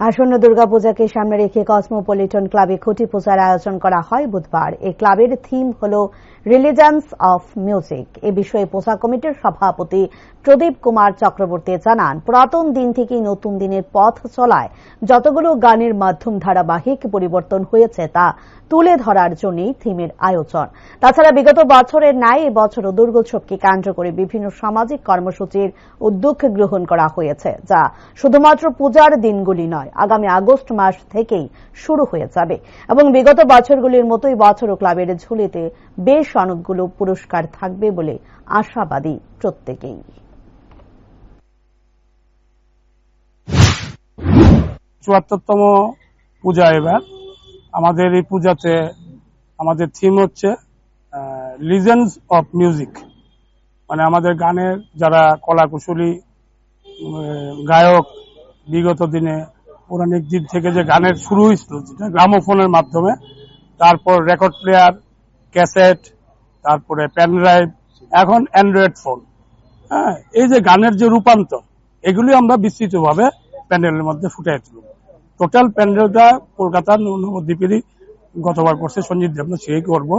আসন্ন দুর্গাপূজাকে সামনে রেখে কসমোপলিটন ক্লাবে খুঁটি পূজার আয়োজন করা হয় বুধবার। এই ক্লাবের থিম হল রিলিজেন্স অফ মিউজিক। এ বিষয়ে পূজা কমিটির সভাপতি প্রদীপ কুমার চক্রবর্তী জানান, পুরাতন দিন থেকেই নতুন দিনের পথ চলায় যতগুলো গানের মাধ্যম ধারাবাহিক পরিবর্তন হয়েছে তা তুলে ধরার জন্যই থিমের আয়োজন। তাছাড়া বিগত বছরের ন্যায় এবছরও দুর্গোৎসবকে কেন্দ্র করে বিভিন্ন সামাজিক কর্মসূচির উদ্যোগ গ্রহণ করা হয়েছে, যা শুধুমাত্র পূজার দিনগুলি নয়, আগামী আগস্ট মাস থেকেই শুরু হয়ে যাবে এবং বিগত বছরগুলির মতোই বছরও ক্লাবের ঝুলিতে বেশ অনেকগুলো পুরস্কার থাকবে বলে আশাবাদী প্রত্যেকেই। ৭৪তম পূজা এবার আমাদের এই পূজাতে আমাদের থিম হচ্ছে লিজেন্ডস অফ মিউজিক, মানে আমাদের গানের যারা কলাকুশলী গায়ক বিগত দিনে পৌরাণিক দিক থেকে যে গানের শুরু হয়েছিল, যেটা গ্রামোফোনের মাধ্যমে, তারপর রেকর্ড প্লেয়ার, ক্যাসেট, তারপরে পেন ড্রাইভ, এখন অ্যান্ড্রয়েড ফোন। হ্যাঁ, এই যে গানের যে রূপান্তর, এগুলি আমরা বিস্তৃতভাবে প্যান্ডেলের মধ্যে ফুটিয়ে তুলব। টোটাল প্যান্ডেলটা কলকাতার নবদ্বীপেরই গতবার করছে সঞ্জিত দেব, সেই করব।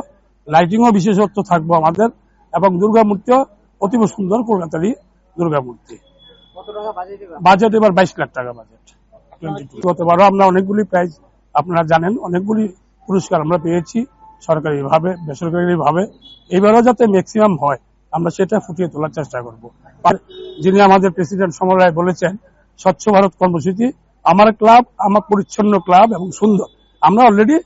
লাইটিংও বিশেষত্ব থাকবো আমাদের, এবং দুর্গা মূর্তিও অতীব সুন্দর কলকাতারই দুর্গা মূর্তি। বাজেট এবার 22 লাখ টাকা বাজেট। গতবারও আমরা অনেকগুলি প্রাইজ, আপনারা জানেন, অনেকগুলি পুরস্কার আমরা পেয়েছি সরকারি ভাবে, বেসরকারি ভাবে। এবারও যাতে ম্যাক্সিমাম হয় আমরা সেটা ফুটিয়ে তোলার চেষ্টা করব। যিনি আমাদের প্রেসিডেন্ট সমর রায় বলেছেন, স্বচ্ছ ভারত কর্মসূচি, আমার ক্লাব আমার পরিচ্ছন্ন ক্লাব এবং সুন্দর, আমরা অলরেডি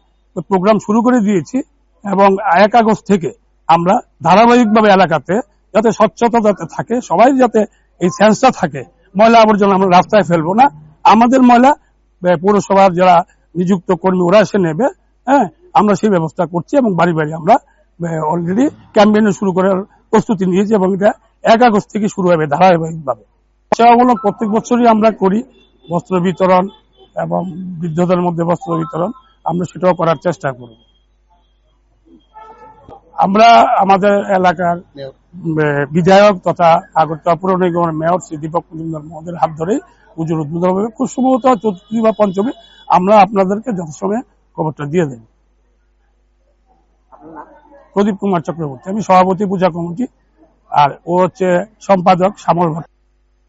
প্রোগ্রাম শুরু করে দিয়েছি এবং 1 আগস্ট থেকে আমরা ধারাবাহিকভাবে এলাকাতে যাতে স্বচ্ছতা যাতে থাকে, সবাই যাতে এই সেন্সটা থাকে, ময়লা আবর্জনা আমরা রাস্তায় ফেলবো না, আমাদের ময়লা পৌরসভার যারা নিযুক্ত কর্মী ওরা এসে নেবে। হ্যাঁ, আমরা সেই ব্যবস্থা করছি এবং বাড়ি বাড়ি আমরা অলরেডি ক্যাম্পেইন শুরু করার প্রস্তুতি নিয়েছি এবং এটা 1 আগস্ট থেকে শুরু হবে ধারাবাহিকভাবে। সেবামূলক প্রত্যেক বছরই আমরা করি, বস্ত্র বিতরণ এবং বৃদ্ধদের মধ্যে বস্ত্র বিতরণ, আমরা সেটাও করার চেষ্টা করব। আমরা আমাদের এলাকার বিধায়ক তথা আগরতলা পৌর নিগমের মেয়র শ্রী দীপক মজুমদার মহোদয়ের হাত ধরে পুজোর উদ্বোধন হবে। খুব সম্ভবত চতুর্থী বা পঞ্চমী আমরা আপনাদেরকে যথাসময়ে খবরটা দিয়ে দেব। প্রদীপ কুমার চক্রবর্তী, আমি সভাপতি পূজা কমিটি, আর ও হচ্ছে সম্পাদক শ্যামল ভট্টাচার্য।